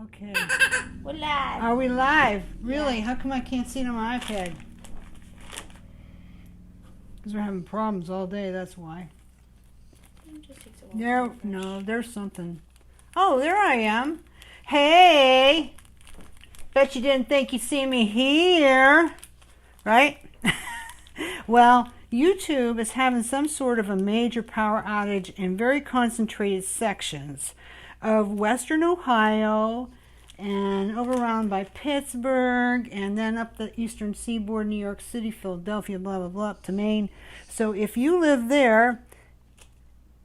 Okay. We're live. Are we live? Really? Yeah. How come I can't see it on my iPad? Because we're having problems all day, that's why. It just takes a while to There, refresh. no, there's something. Oh, there I am. Hey! Bet you didn't think you'd see me here, right? Well, YouTube is having some sort of a major power outage in very concentrated sections of Western Ohio and over around by Pittsburgh and then up the eastern seaboard, New York City, Philadelphia, blah, blah, blah, up to Maine. So if you live there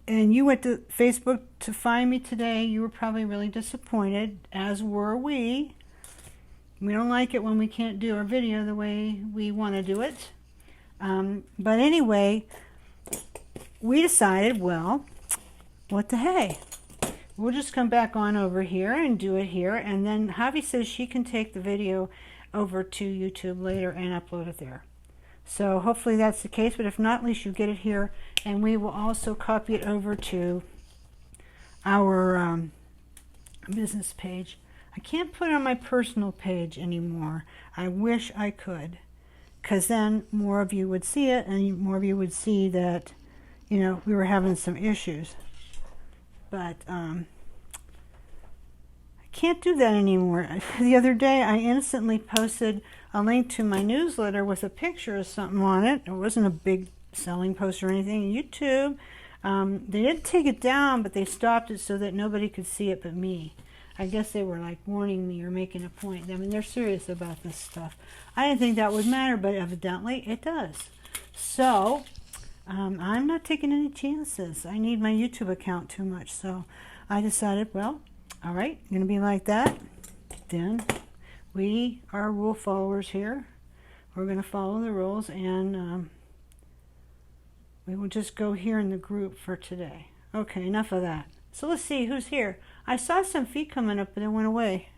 and you went to Facebook to find me today, you were probably really disappointed, as were we. We don't like it when we can't do our video the way we want to do it. But anyway, we decided, well, what the hey? We'll just come back on over here and do it here. And then Javi says she can take the video over to YouTube later and upload it there. So hopefully that's the case. But if not, at least you get it here. And we will also copy it over to our business page. I can't put it on my personal page anymore. I wish I could. Because then more of you would see it and more of you would see that, you know, we were having some issues. But I can't do that anymore. The other day I innocently posted a link to my newsletter with a picture of something on it. It wasn't a big selling post or anything. YouTube, they didn't take it down, but they stopped it so that nobody could see it but me. I guess they were like warning me or making a point. I mean, they're serious about this stuff. I didn't think that would matter, but evidently it does. So I'm not taking any chances. I need my YouTube account too much. So I decided, well, all right, going to be like that. Then we are rule followers here. We're going to follow the rules, and we will just go here in the group for today. Okay, enough of that. So let's see who's here. I saw some feet coming up, but it went away.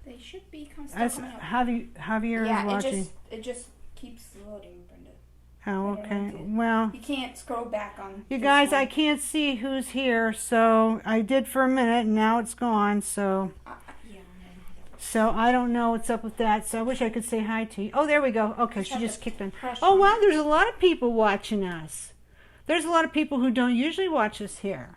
They should be coming up. Javier is watching. It just keeps loading, Brenda. Oh, okay. Well, you can't scroll back on. You guys, I can't see who's here, so I did for a minute, and now it's gone. So, so I don't know what's up with that. So I wish I could say hi to you. Oh, there we go. Okay, she just kicked in. Oh, wow, there's a lot of people watching us. There's a lot of people who don't usually watch us here.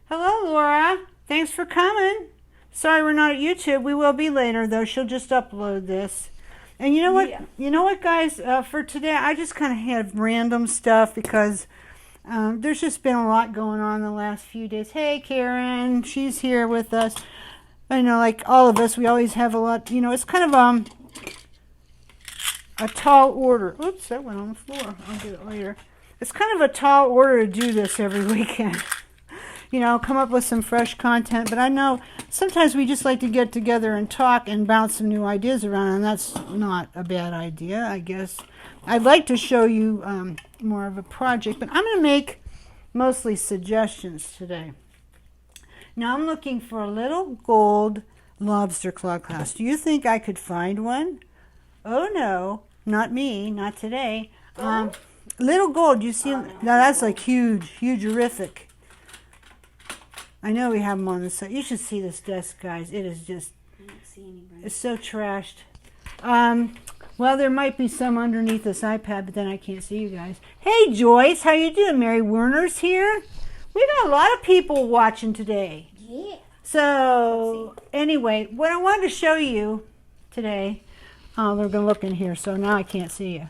Hello, Laura. Thanks for coming. Sorry we're not at YouTube. We will be later, though. She'll just upload this. And you know what? Yeah. You know what, guys? For today, I just kind of had random stuff because there's just been a lot going on the last few days. Hey, Karen. She's here with us. I know, like all of us, we always have a lot. You know, it's kind of a tall order. Oops, that went on the floor. I'll get it later. It's kind of a tall order to do this every weekend. You know, come up with some fresh content. But I know sometimes we just like to get together and talk and bounce some new ideas around, and that's not a bad idea, I guess. I'd like to show you more of a project, but I'm going to make mostly suggestions today. Now, I'm looking for a little gold lobster claw clasp. Do you think I could find one? Oh, no, not me, not today. Little gold, you see? Now, that's like huge, huge-erific. I know we have them on the side. You should see this desk, guys. It is just, it's so trashed. Well, there might be some underneath this iPad, but then I can't see you guys. Hey, Joyce, how you doing? Mary Werner's here. We got a lot of people watching today. Yeah. So, anyway, what I wanted to show you today, they're going to look in here, so now I can't see you.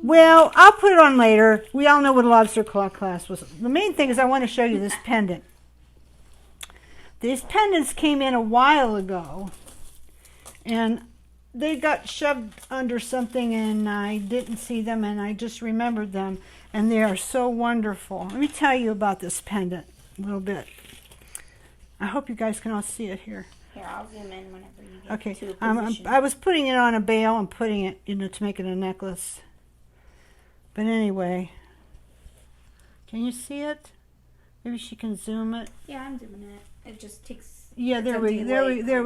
Well, I'll put it on later. We all know what a lobster claw clasp was. The main thing is I want to show you this pendant. These pendants came in a while ago, and they got shoved under something, and I didn't see them, and I just remembered them, and they are so wonderful. Let me tell you about this pendant a little bit. I hope you guys can all see it here. Here, I'll zoom in whenever you get to a position. I was putting it on a bail and putting it, you know, to make it a necklace. But anyway, can you see it? Maybe she can zoom it. Yeah, I'm zooming it. It just takes. Yeah, there we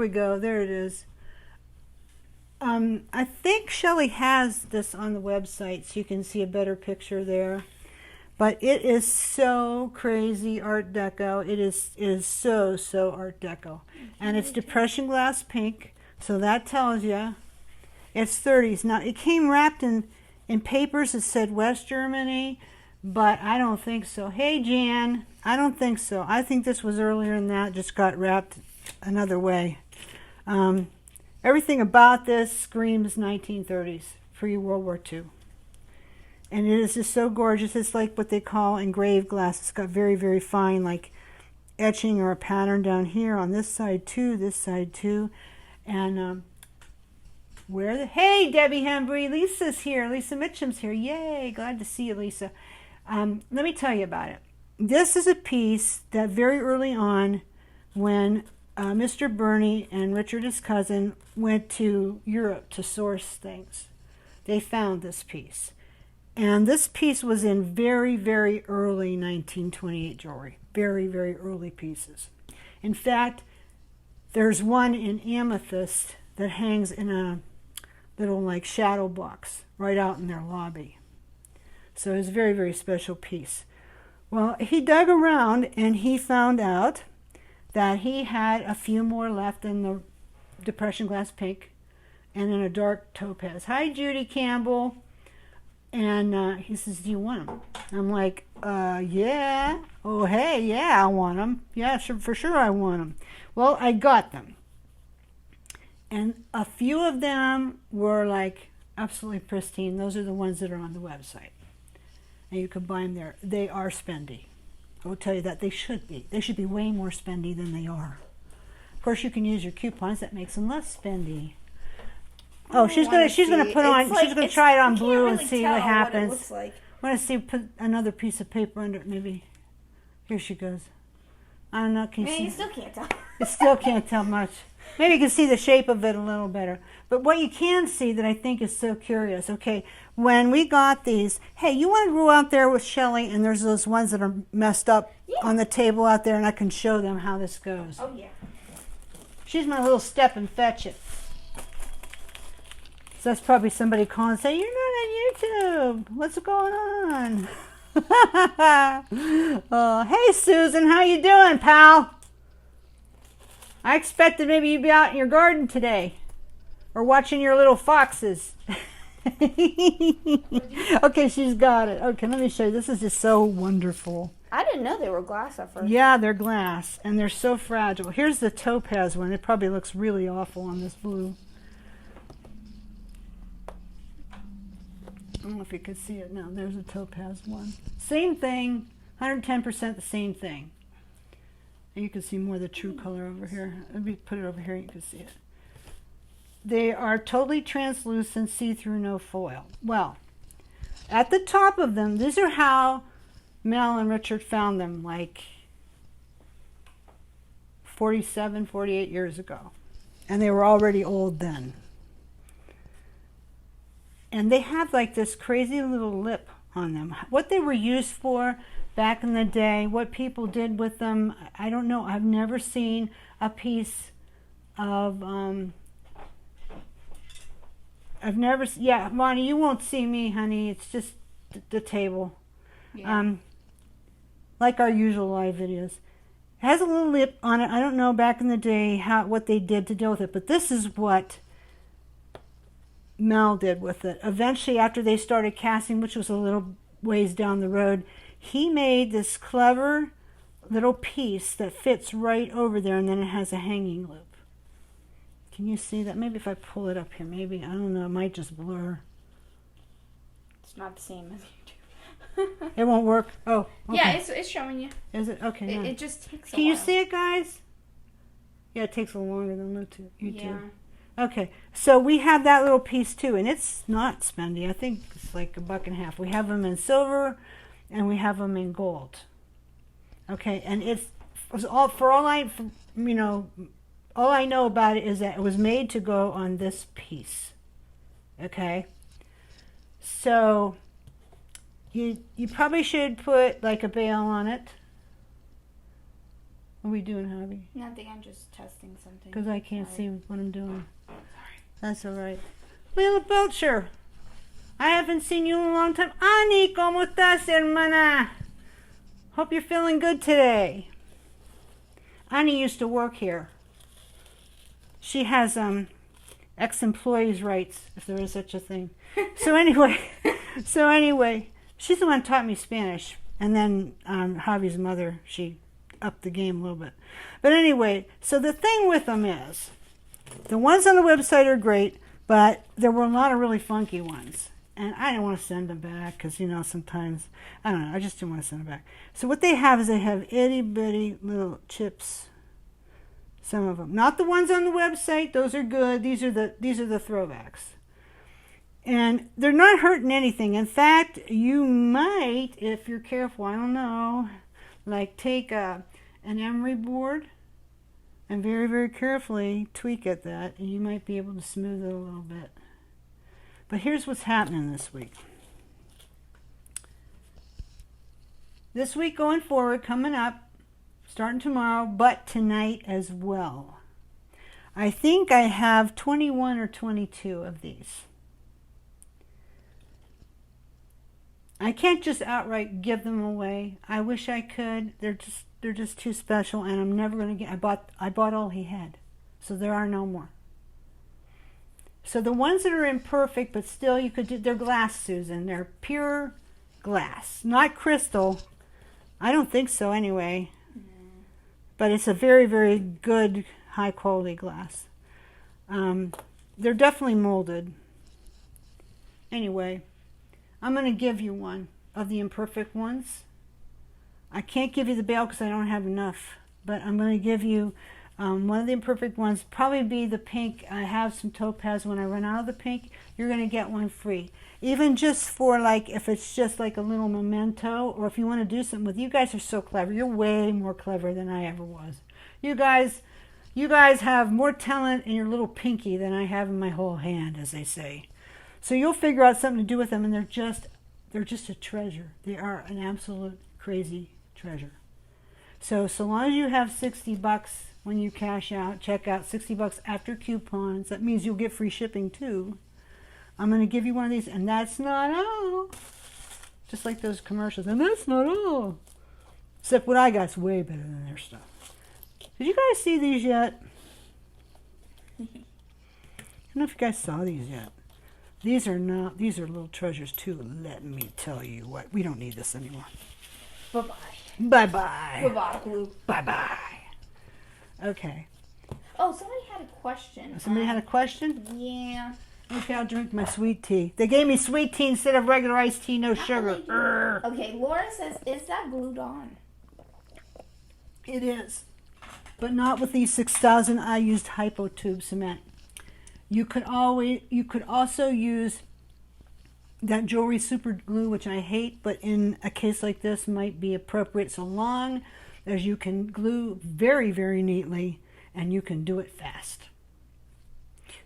go. There it is. I think Shelley has this on the website, so you can see a better picture there. But it is so crazy Art Deco. It is so Art Deco. And it's depression glass pink, so that tells you it's 30s. Now, it came wrapped in papers that said West Germany, but I don't think so. Hey, Jan, I don't think so. I think this was earlier than that, just got wrapped another way. Everything about this screams 1930s, pre-World War II. And it is just so gorgeous. It's like what they call engraved glass. It's got very, very fine, like, etching or a pattern down here on this side too, and hey, Debbie Hembry, Lisa's here, Lisa Mitchum's here. Yay, glad to see you, Lisa. Let me tell you about it. This is a piece that very early on, when Mr. Burney and Richard, his cousin, went to Europe to source things, they found this piece. And this piece was in very, very early 1928 jewelry. Very, very early pieces. In fact, there's one in amethyst that hangs in a little like shadow box right out in their lobby. So it's a very, very special piece. Well, he dug around and he found out that he had a few more left in the depression glass pink and in a dark topaz. Hi, Judy Campbell. And he says, do you want them? I'm like, yeah. Oh, hey, yeah, I want them. Yeah, sure, for sure I want them. Well, I got them. And a few of them were like absolutely pristine. Those are the ones that are on the website. And you can buy them there. They are spendy. I will tell you that they should be. They should be way more spendy than they are. Of course, you can use your coupons. That makes them less spendy. Oh, she's gonna try it on blue and see what happens. What it looks like. I want to see, put another piece of paper under it, maybe. Here she goes. I don't know. Can you see? You still can't tell. You still can't tell much. Maybe you can see the shape of it a little better. But what you can see that I think is so curious, okay, when we got these, hey, you want to go out there with Shelly, and there's those ones that are messed up on the table out there, and I can show them how this goes. Oh, yeah. She's my little step and fetch it. So that's probably somebody calling and saying, you're not on YouTube. What's going on? Hey, Susan, how you doing, pal? I expected maybe you'd be out in your garden today or watching your little foxes. Okay, she's got it. Okay, let me show you. This is just so wonderful. I didn't know they were glass at first. Yeah, they're glass, and they're so fragile. Here's the topaz one. It probably looks really awful on this blue. I don't know if you could see it now. There's a topaz one. Same thing, 110% the same thing. And you can see more of the true color over here. Let me put it over here, you can see it. They are totally translucent, see-through, no foil. Well, at the top of them, these are how Mel and Richard found them, like 47, 48 years ago. And they were already old then. And they have like this crazy little lip on them. What they were used for back in the day, what people did with them, I don't know. I've never seen a piece of, yeah, Monty, you won't see me, honey. It's just the table. Yeah. Like our usual live videos. It has a little lip on it. I don't know back in the day what they did to deal with it, but this is what Mel did with it. Eventually, after they started casting, which was a little ways down the road, he made this clever little piece that fits right over there, and then it has a hanging loop. Can you see that? Maybe if I pull it up here, maybe, I don't know, it might just blur. It's not the same as YouTube. It won't work? Oh, okay. Yeah, it's showing you. Is it? Okay. It just takes a while. Can you see it, guys? Yeah, it takes a little longer than YouTube. Yeah. Okay, so we have that little piece too, and it's not spendy. I think it's like $1.50. We have them in silver, and we have them in gold. Okay, and it was all all I know about it is that it was made to go on this piece. Okay, so you probably should put like a bail on it. What are we doing, Javi? Nothing, I'm just testing something. Because I can't see what I'm doing. Sorry. That's all right. Leila Belcher. I haven't seen you in a long time. Ani, ¿cómo estás, hermana? Hope you're feeling good today. Ani used to work here. She has ex-employees' rights, if there is such a thing. So anyway, she's the one who taught me Spanish. And then Javi's mother, she upped the game a little bit. But anyway, so the thing with them is, the ones on the website are great, but there were a lot of really funky ones. And I didn't want to send them back because, you know, sometimes, I don't know, I just didn't want to send them back. So what they have is they have itty-bitty little chips, some of them. Not the ones on the website, those are good. These are the throwbacks. And they're not hurting anything. In fact, you might, if you're careful, I don't know, like take an emery board and very, very carefully tweak at that, and you might be able to smooth it a little bit. But here's what's happening this week. This week going forward, coming up, starting tomorrow, but tonight as well. I think I have 21 or 22 of these. I can't just outright give them away. I wish I could. They're just too special, and I'm never going to get. I bought all he had, so there are no more. So the ones that are imperfect, but still you could do, they're glass, Susan. They're pure glass, not crystal. I don't think so anyway. But it's a very, very good, high quality glass. They're definitely molded. Anyway, I'm going to give you one of the imperfect ones. I can't give you the bail because I don't have enough. But I'm going to give you one of the imperfect ones. Probably be the pink. I have some topaz. When I run out of the pink, you're going to get one free. Even just for like, if it's just like a little memento, or if you want to do something with, you guys are so clever. You're way more clever than I ever was. You guys have more talent in your little pinky than I have in my whole hand, as they say. So you'll figure out something to do with them, and they're just a treasure. They are an absolute crazy treasure. So long as you have $60 when you cash out, check out, $60 after coupons, that means you'll get free shipping too. I'm going to give you one of these, and that's not all. Just like those commercials, and that's not all. Except what I got's way better than their stuff. Did you guys see these yet? I don't know if you guys saw these yet. These are little treasures too. Let me tell you what. We don't need this anymore. Bye-bye. Bye-bye. Bye-bye, Blue. Bye-bye. Okay. Oh, somebody had a question. Somebody had a question? Yeah. Okay, I'll drink my sweet tea. They gave me sweet tea instead of regular iced tea, no sugar. Okay, Laura says, is that glued on? It is. But not with these 6,000. I used hypo tube cement. You could also use that jewelry super glue, which I hate, but in a case like this might be appropriate, so long as you can glue very, very neatly and you can do it fast.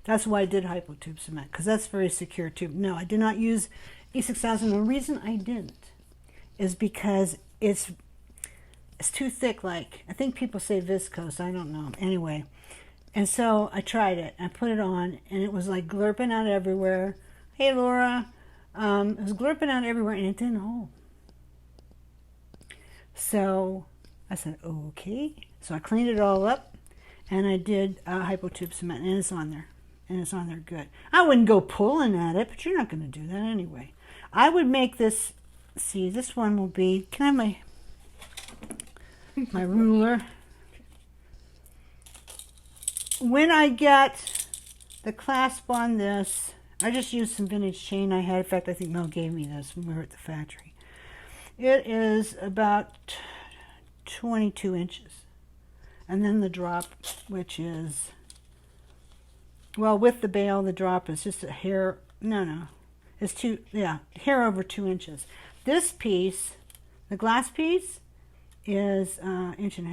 That's why I did hypo tube cement, because that's very secure too. No, I did not use E6000. The reason I didn't is because it's too thick. Like, I think people say viscose. I don't know. Anyway, and so I tried it. I put it on, and it was like glurping out everywhere. Hey, Laura. It was glurping out everywhere, and it didn't hold. So I said, okay. So I cleaned it all up, and I did hypo tube cement, and it's on there. And it's on there good. I wouldn't go pulling at it, but you're not going to do that anyway. I would make this, see, this one will be, can I have my ruler? When I get the clasp on this, I just used some vintage chain I had. In fact, I think Mel gave me this when we were at the factory. It is about 22 inches. And then the drop, which is, well, with the bail, the drop is just a hair, it's hair over 2 inches. This piece, the glass piece, is 1.5 inches.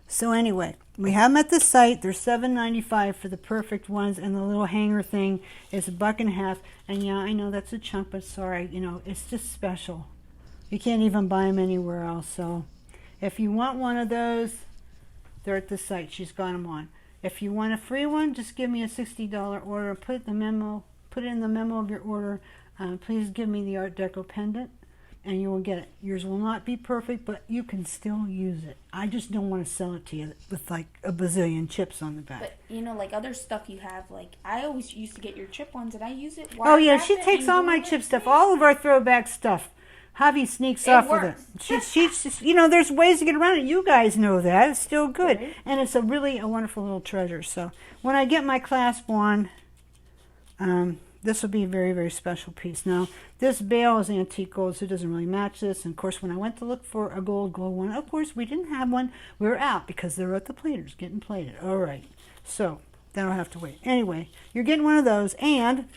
So anyway, we have them at the site. They're $7.95 for the perfect ones, and the little hanger thing is $1.50. And yeah, I know that's a chunk, but sorry, it's just special. You can't even buy them anywhere else. So if you want one of those, they're at the site. She's got them on. If you want a free one, just give me a $60 order. Put put it in the memo of your order. Please give me the Art Deco pendant, and you will get it. Yours will not be perfect, but you can still use it. I just don't want to sell it to you with like a bazillion chips on the back. But you know, like other stuff you have, like I always used to get your chip ones, and I use it. Oh yeah, she takes all my chip stuff, all of our throwback stuff. Javi sneaks off with it. She's just, you know, there's ways to get around it. You guys know that. It's still good. Right. And it's a wonderful little treasure. So when I get my clasp one, this will be a very, very special piece. Now, this bail is antique gold, so it doesn't really match this. And of course, when I went to look for a gold glow one, of course, we didn't have one. We were out because they were at the platers getting plated. All right. So that'll have to wait. Anyway, you're getting one of those. And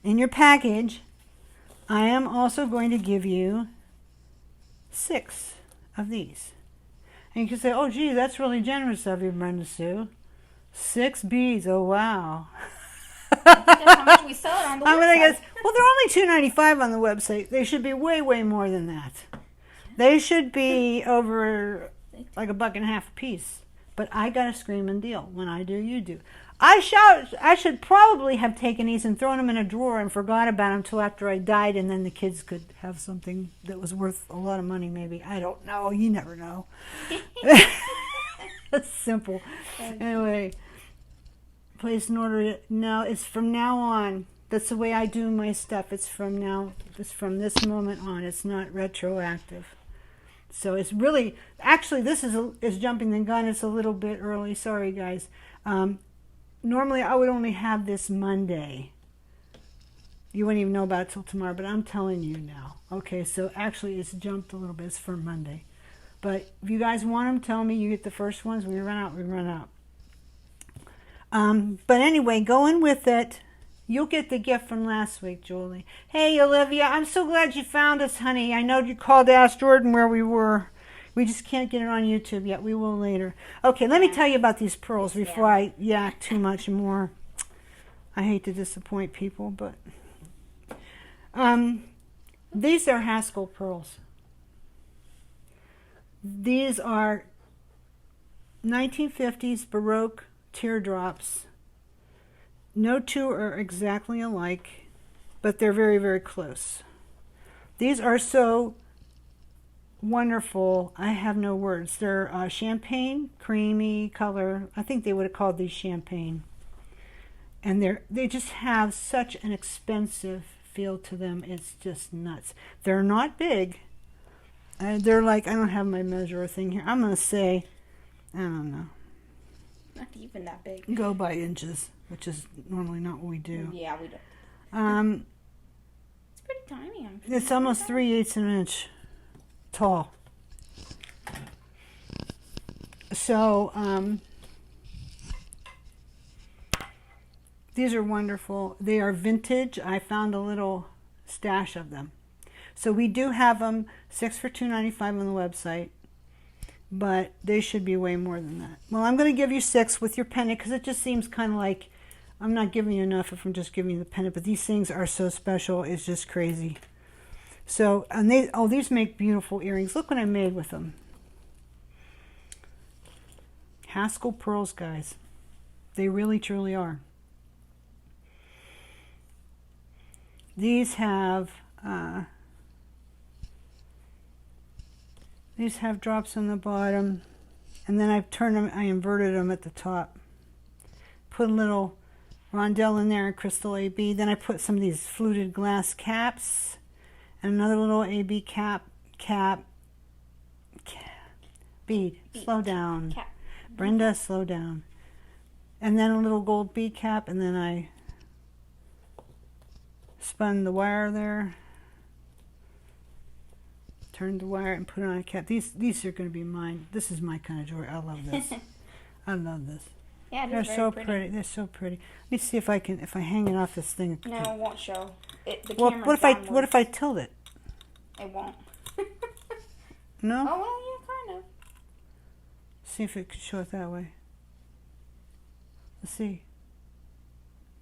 in your package, I am also going to give you 6 of these. And you can say, oh, gee, that's really generous of you, Brenda Sue. 6 beads. Oh, wow. That's how much we sell it on the I'm website. gonna guess, well, they're only $2.95 on the website. They should be way, way more than that. They should be over like $1.50 a piece. But I got a screaming deal. When I do, you do. I should probably have taken these and thrown them in a drawer and forgot about them until after I died, and then the kids could have something that was worth a lot of money, maybe. I don't know. You never know. That's simple. Anyway, place an order. No, it's from now on. That's the way I do my stuff. It's from now. It's from this moment on. It's not retroactive. So it's really, actually, this is jumping the gun. It's a little bit early. Sorry, guys. Normally, I would only have this Monday. You wouldn't even know about it till tomorrow, but I'm telling you now. Okay, so actually, it's jumped a little bit. It's for Monday. But if you guys want them, tell me. You get the first ones. We run out, we run out. But anyway, going with it, you'll get the gift from last week, Julie. Hey, Olivia, I'm so glad you found us, honey. I know you called to ask Jordan where we were. We just can't get it on YouTube yet. We will later. Okay, let me tell you about these pearls before I yak too much more. I hate to disappoint people, but these are Haskell pearls. These are 1950s Baroque teardrops. No two are exactly alike, but they're very, very close. These are so wonderful. I have no words. They're champagne, creamy color. I think they would have called these champagne. And they just have such an expensive feel to them. It's just nuts. They're not big. They're like, I don't have my measure thing here. I'm going to say, I don't know. Not even that big. Go by inches, which is normally not what we do. Yeah, we don't. It's pretty tiny. It's almost 3/8 an inch tall. So, these are wonderful. They are vintage. I found a little stash of them. So we do have them 6 for $2.95 on the website, but they should be way more than that. Well, I'm going to give you 6 with your pendant because it just seems kind of like I'm not giving you enough if I'm just giving you the pendant, but these things are so special. It's just crazy. So, and these make beautiful earrings. Look what I made with them. Haskell pearls, guys. They really, truly are. These have drops on the bottom, and then I've turned them, I inverted them at the top. Put a little rondelle in there and crystal AB. Then I put some of these fluted glass caps and another little AB cap. Bead. Slow down. Cap. Brenda, slow down. And then a little gold bead cap, and then I spun the wire there. Turned the wire and put it on a cap. These are going to be mine. This is my kind of jewelry. I love this. I love this. Yeah, They're so pretty. They're so pretty. Let me see if I hang it off this thing. No, it won't show. Well, what if I tilt it? It won't. No? Oh, well, yeah, kind of. See if it could show it that way. Let's see.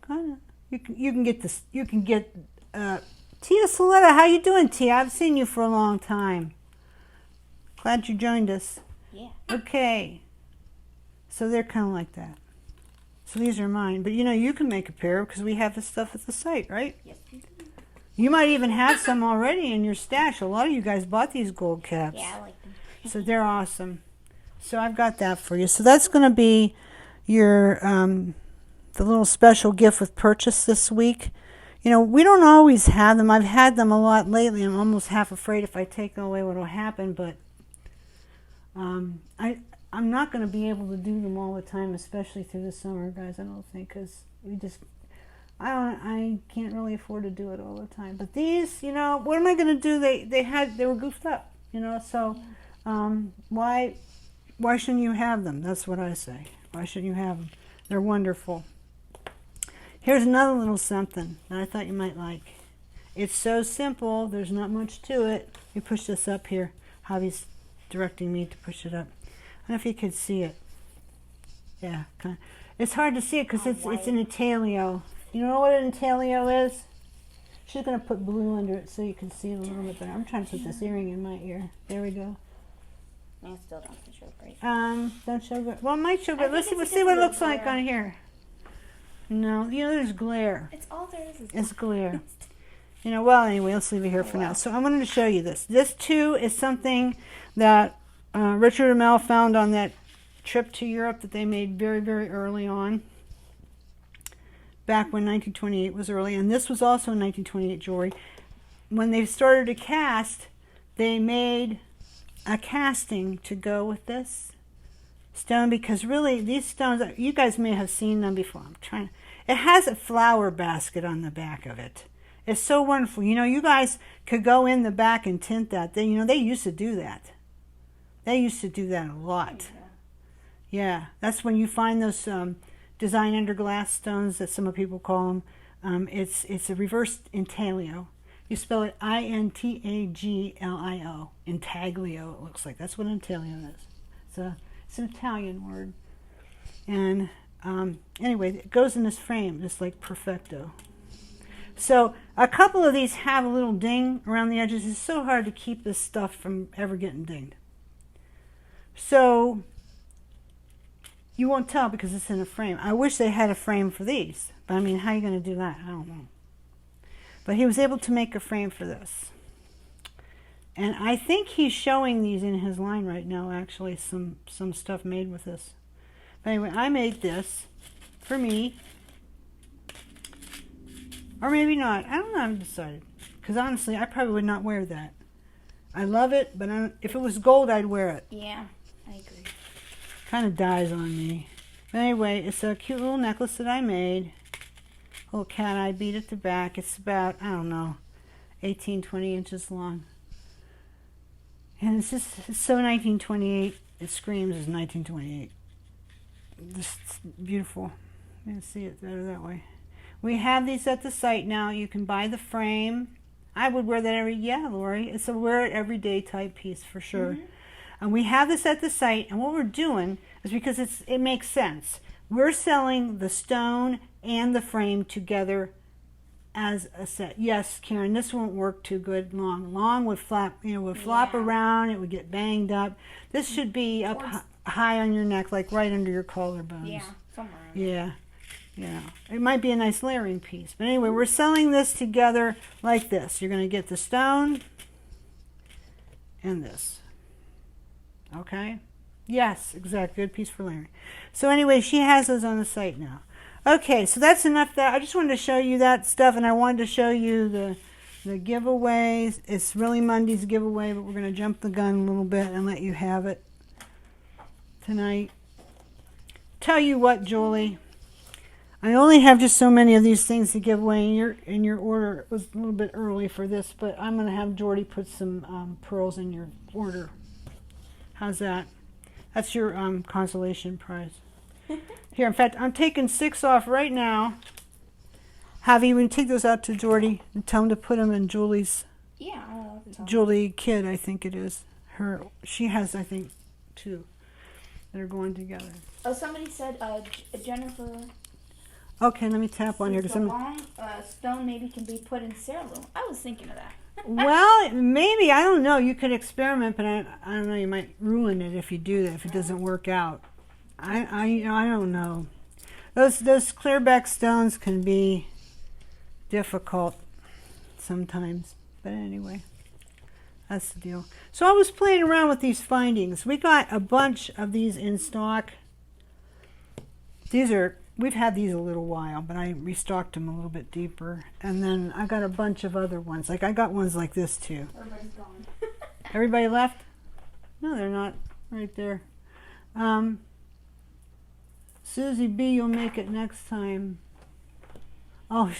Kind of. You can get this. You can get Tia Saletta. How you doing, Tia? I've seen you for a long time. Glad you joined us. Yeah. Okay. So they're kind of like that. So these are mine. But you know, you can make a pair because we have the stuff at the site, right? Yes, we do. You might even have some already in your stash. A lot of you guys bought these gold caps. Yeah, I like them. So they're awesome. So I've got that for you. So that's going to be your the little special gift with purchase this week. You know, we don't always have them. I've had them a lot lately. I'm almost half afraid if I take them away what will happen. But I'm not going to be able to do them all the time, especially through the summer, guys. I don't think, because I can't really afford to do it all the time. But these, you know, what am I going to do? They were goofed up, you know. So why shouldn't you have them? That's what I say. Why shouldn't you have them? They're wonderful. Here's another little something that I thought you might like. It's so simple. There's not much to it. You push this up here. Javi's directing me to push it up. I don't know if you could see it. Yeah, kind of. It's hard to see it because it's an intaglio. You know what an intaglio is? She's going to put blue under it so you can see it a little bit better. I'm trying to put this earring in my ear. There we go. I still don't show great. Don't show good. Well, it might show good. Let's see what it looks like on here. No, you know, there's glare. It's all there is. It's glare. You know, well, anyway, let's leave it here for now. So I wanted to show you this. This, too, is something that Richard and Mel found on that trip to Europe that they made very, very early on, back when 1928 was early. And this was also 1928 jewelry. When they started to cast, they made a casting to go with this stone, because really these stones, you guys may have seen them before. It has a flower basket on the back of it. It's so wonderful. You know, you guys could go in the back and tint that. They used to do that. They used to do that a lot. Yeah, that's when you find those design under glass stones that some people call them. It's a reverse intaglio. You spell it I-N-T-A-G-L-I-O. Intaglio, it looks like. That's what intaglio is. It's an Italian word. And anyway, it goes in this frame, just like perfecto. So a couple of these have a little ding around the edges. It's so hard to keep this stuff from ever getting dinged. So you won't tell because it's in a frame. I wish they had a frame for these. But I mean, how are you going to do that? I don't know. But he was able to make a frame for this. And I think he's showing these in his line right now, actually, some stuff made with this. But anyway, I made this for me. Or maybe not. I don't know. I haven't decided. Because honestly, I probably would not wear that. I love it, but if it was gold, I'd wear it. Yeah, I agree. Kind of dies on me. But anyway, it's a cute little necklace that I made. Little cat eye bead at the back. It's about, I don't know, 18, 20 inches long. And it's so 1928. It screams as 1928. Just beautiful. You can see it better that way. We have these at the site now. You can buy the frame. I would wear that Lori. It's a wear it everyday type piece for sure. Mm-hmm. And we have this at the site. And what we're doing is, because it makes sense, we're selling the stone and the frame together as a set. Yes, Karen, this won't work too good long. Long would flap, flop around. It would get banged up. This should be up high on your neck, like right under your collarbones. Yeah, somewhere. Yeah. It might be a nice layering piece. But anyway, we're selling this together like this. You're going to get the stone and this. Okay? Yes, exactly. Good piece for layering. So anyway, she has those on the site now. Okay, so that's enough that I just wanted to show you that stuff, and I wanted to show you the giveaways. It's really Monday's giveaway, but we're going to jump the gun a little bit and let you have it tonight. Tell you what, Julie, I only have just so many of these things to give away in your order. It was a little bit early for this, but I'm going to have Jordy put some pearls in your order. How's that? That's your consolation prize. Here, in fact, I'm taking 6 off right now. Javi, we can take those out to Jordy and tell him to put them in Julie's. Yeah. Julie Kidd, I think it is. She has, I think, 2 that are going together. Oh, somebody said Jennifer. Okay, let me tap on here. The long stone maybe can be put in heirloom. I was thinking of that. Well, maybe. I don't know. You could experiment, but I don't know. You might ruin it if you do that, if it doesn't work out. I don't know. Those clearback stones can be difficult sometimes. But anyway, that's the deal. So I was playing around with these findings. We got a bunch of these in stock. We've had these a little while, but I restocked them a little bit deeper. And then I got a bunch of other ones. Like I got ones like this too. Everybody's gone. Everybody left? No, they're not. Right there. Susie B, you'll make it next time. Oh,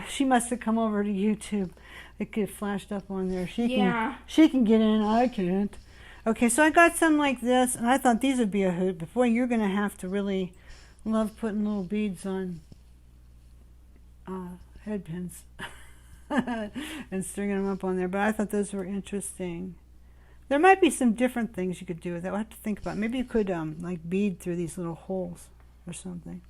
she must have come over to YouTube. It get flashed up on there. She can get in. I can't. Okay, so I got some like this, and I thought these would be a hoot. But boy, you're going to have to really love putting little beads on head pins and stringing them up on there. But I thought those were interesting. There might be some different things you could do with that. We'll have to think about it. Maybe you could like bead through these little holes or something.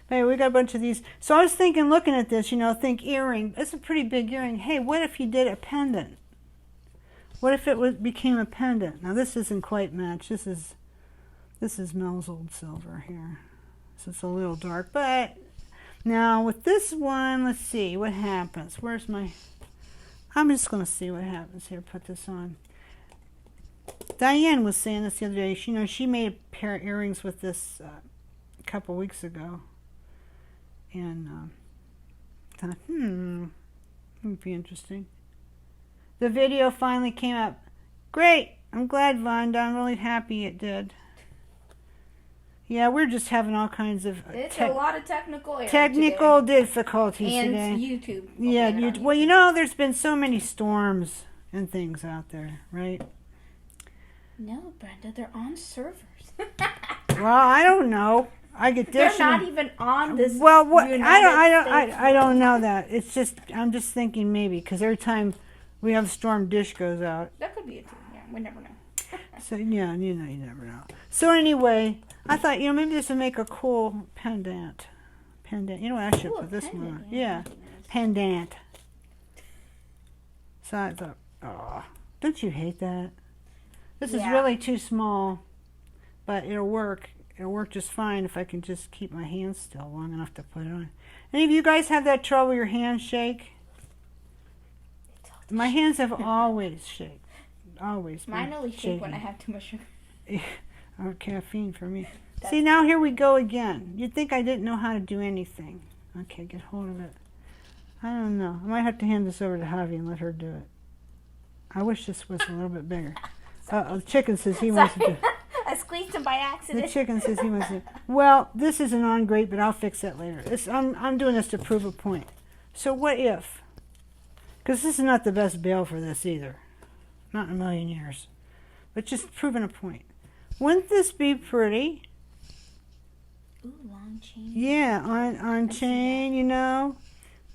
But anyway, we got a bunch of these. So I was thinking, looking at this, think earring. It's a pretty big earring. Hey, what if you did a pendant? What if it became a pendant? Now this isn't quite matched. This is Mel's old silver here. So it's a little dark. But now with this one, let's see what happens. Where's my... I'm just going to see what happens here. Put this on. Diane was saying this the other day. She made a pair of earrings with this a couple weeks ago. And thought, that would be interesting. The video finally came up. Great. I'm glad, Vonda. I'm really happy it did. Yeah, we're just having all kinds of it's a lot of technical difficulties and today. YouTube. Yeah, YouTube. Well, there's been so many storms and things out there, right? No, Brenda, they're on servers. Well, I don't know. I get They're not even on this. Well, I don't know that. It's just I'm just thinking maybe because every time we have a storm, dish goes out. That could be it too. Yeah, we never know. So yeah, you never know. So anyway, I thought maybe this would make a cool pendant. Pendant. You know what? I should put this one on. Yeah, pendant. So I thought, oh, don't you hate that? This is really too small, but it'll work. It'll work just fine if I can just keep my hands still long enough to put it on. Any of you guys have that trouble your hands shake? My hands have always shake. Always. Mine only shake when I have too much sugar. Or caffeine for me. See, now here we go again. You'd think I didn't know how to do anything. Okay, get hold of it. I don't know. I might have to hand this over to Javi and let her do it. I wish this was a little bit bigger. The chicken says he wants to do it. I squeezed him by accident. The chicken says he wants to. Well, this isn't on great, but I'll fix that later. I'm doing this to prove a point. So what if? Because this is not the best bail for this either. Not in a million years. But just proving a point. Wouldn't this be pretty? Ooh, long chain. Yeah, on chain,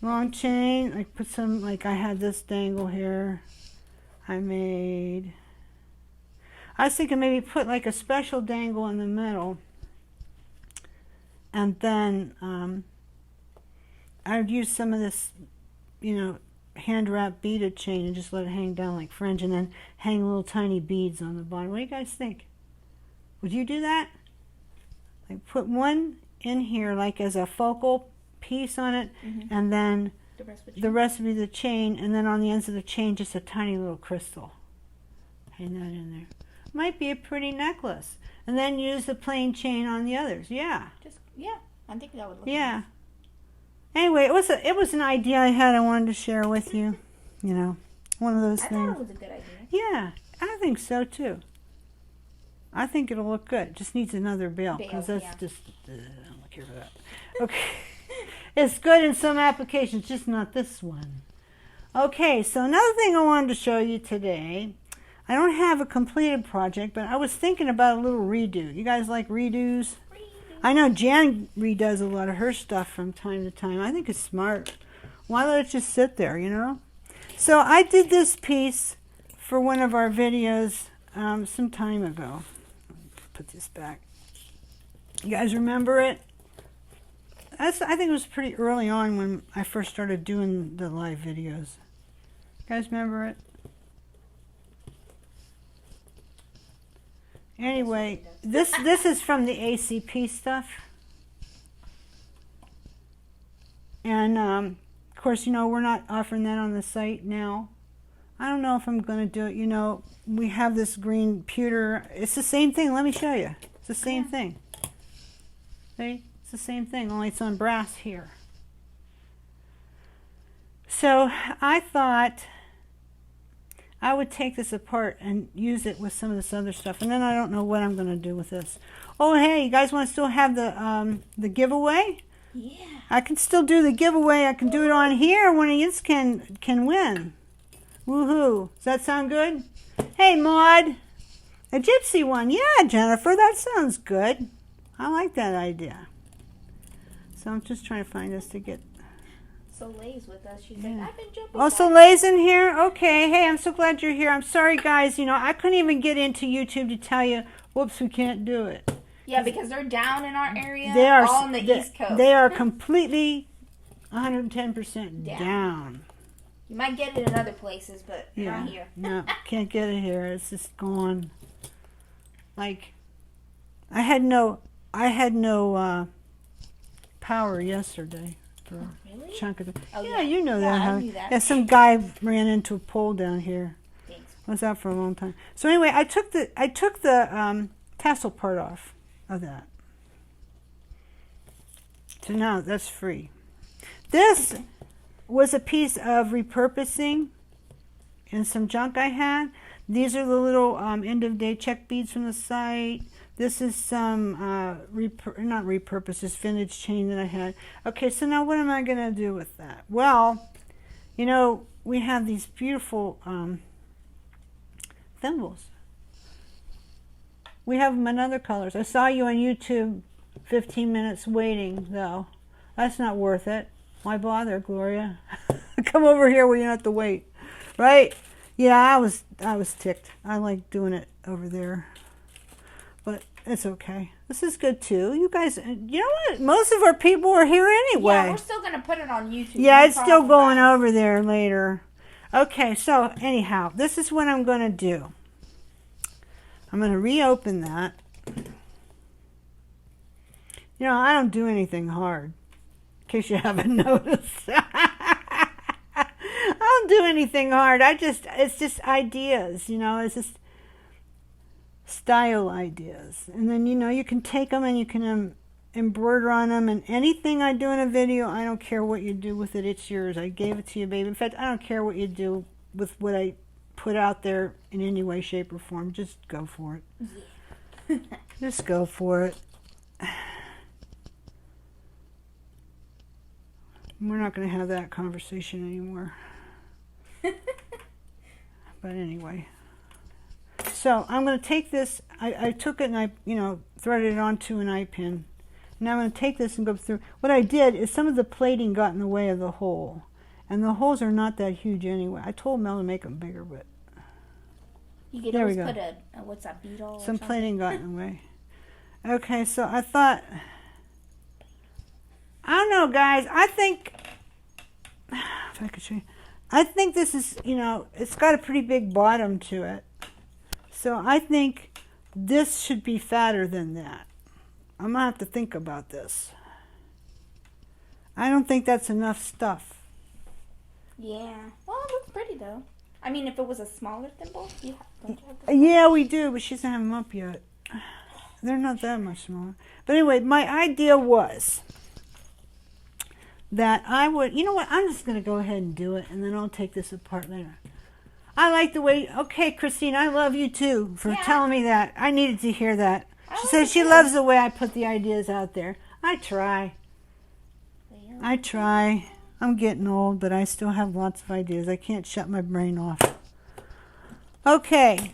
Long chain. I put some, I had this dangle here. I was thinking maybe put a special dangle in the middle, and then I would use some of this, hand wrapped beaded chain and just let it hang down like fringe, and then hang little tiny beads on the bottom. What do you guys think? Would you do that? Put one in here as a focal piece on it, and then the rest would be the chain, and then on the ends of the chain just a tiny little crystal. Hang that in there. Might be a pretty necklace. And then use the plain chain on the others. Yeah. I think that would look nice. Anyway, it was an idea I had I wanted to share with you. One of those things. I thought it was a good idea. Yeah, I think so too. I think it'll look good. Just needs another bail because that's just I don't care for that. Okay. It's good in some applications, just not this one. Okay, so another thing I wanted to show you today. I don't have a completed project, but I was thinking about a little redo. You guys like redos? I know Jan redoes a lot of her stuff from time to time. I think it's smart. Why let it just sit there, So I did this piece for one of our videos some time ago. Put this back. You guys remember it? I think it was pretty early on when I first started doing the live videos. You guys remember it? Anyway, this is from the ACP stuff. And of course, you know, we're not offering that on the site now. I don't know if I'm going to do it. You know, we have this green pewter. It's the same thing. Let me show you. It's the same thing. See? It's the same thing, only it's on brass here. So I thought I would take this apart and use it with some of this other stuff. And then I don't know what I'm going to do with this. Oh, hey, you guys want to still have the giveaway? Yeah. I can still do the giveaway. I can do it on here. One of you can win. Woohoo. Does that sound good? Hey, Maud. A gypsy one. Yeah, Jennifer, that sounds good. I like that idea. So I'm just trying to find this to get... Soleil's with us. She's like, I've been jumping. Oh, Soleil's in here? Okay. Hey, I'm so glad you're here. I'm sorry, guys. You know, I couldn't even get into YouTube to tell you, whoops, we can't do it. Yeah, because they're down in our area. They are all on the East Coast. They are completely 110% down. You might get it in other places, but not here. No, can't get it here. It's just gone. Like, I had no power yesterday for a chunk of it. Oh, yeah, you know that. I knew that. Yeah, some guy ran into a pole down here. Thanks. I was out for a long time. So anyway, I took the tassel part off of that. So now that's free. This was a piece of repurposing and some junk I had. These are the little end of day check beads from the site. This is some not repurposed, this vintage chain that I had. Okay, so now what am I going to do with that? Well, you know, we have these beautiful thimbles. We have them in other colors. I saw you on YouTube 15 minutes waiting, though. That's not worth it. Why bother, Gloria? Come over here where you don't have to wait. Right? Yeah, I was ticked. I like doing it over there. But it's okay. This is good too. You guys, you know what? Most of our people are here anyway. Yeah, we're still going to put it on YouTube. Yeah, it's still going over there later. Okay, so anyhow, this is what I'm going to do. I'm going to reopen that. You know, I don't do anything hard, in case you haven't noticed. I don't do anything hard. It's just ideas, you know, it's just style ideas. And then, you know, you can take them and you can embroider on them, and anything I do in a video, I don't care what you do with it, it's yours. I gave it to you, baby. In fact, I don't care what you do with what I put out there in any way, shape, or form. Just go for it. Yeah. Just go for it. We're not going to have that conversation anymore. But anyway. So I'm going to take this. I took it and I, you know, threaded it onto an eye pin. Now I'm going to take this and go through. What I did is some of the plating got in the way of the hole. And the holes are not that huge anyway. I told Mel to make them bigger, but... You could always put a what's that, bead all? Some plating got in the way. Okay, so I thought... I don't know, guys. I think... If I could show you. I think this is, you know, it's got a pretty big bottom to it. So I think this should be fatter than that. I'm going to have to think about this. I don't think that's enough stuff. Yeah. Well, it looks pretty, though. I mean, if it was a smaller thimble, don't you have Yeah, we do, but she doesn't have them up yet. They're not that much smaller. But anyway, my idea was that I would, you know what, I'm just going to go ahead and do it, and then I'll take this apart later. I like the way, okay, Christine, I love you too for telling me that. I needed to hear that. She says she loves the way I put the ideas out there. I try. I try. I'm getting old, but I still have lots of ideas. I can't shut my brain off. Okay,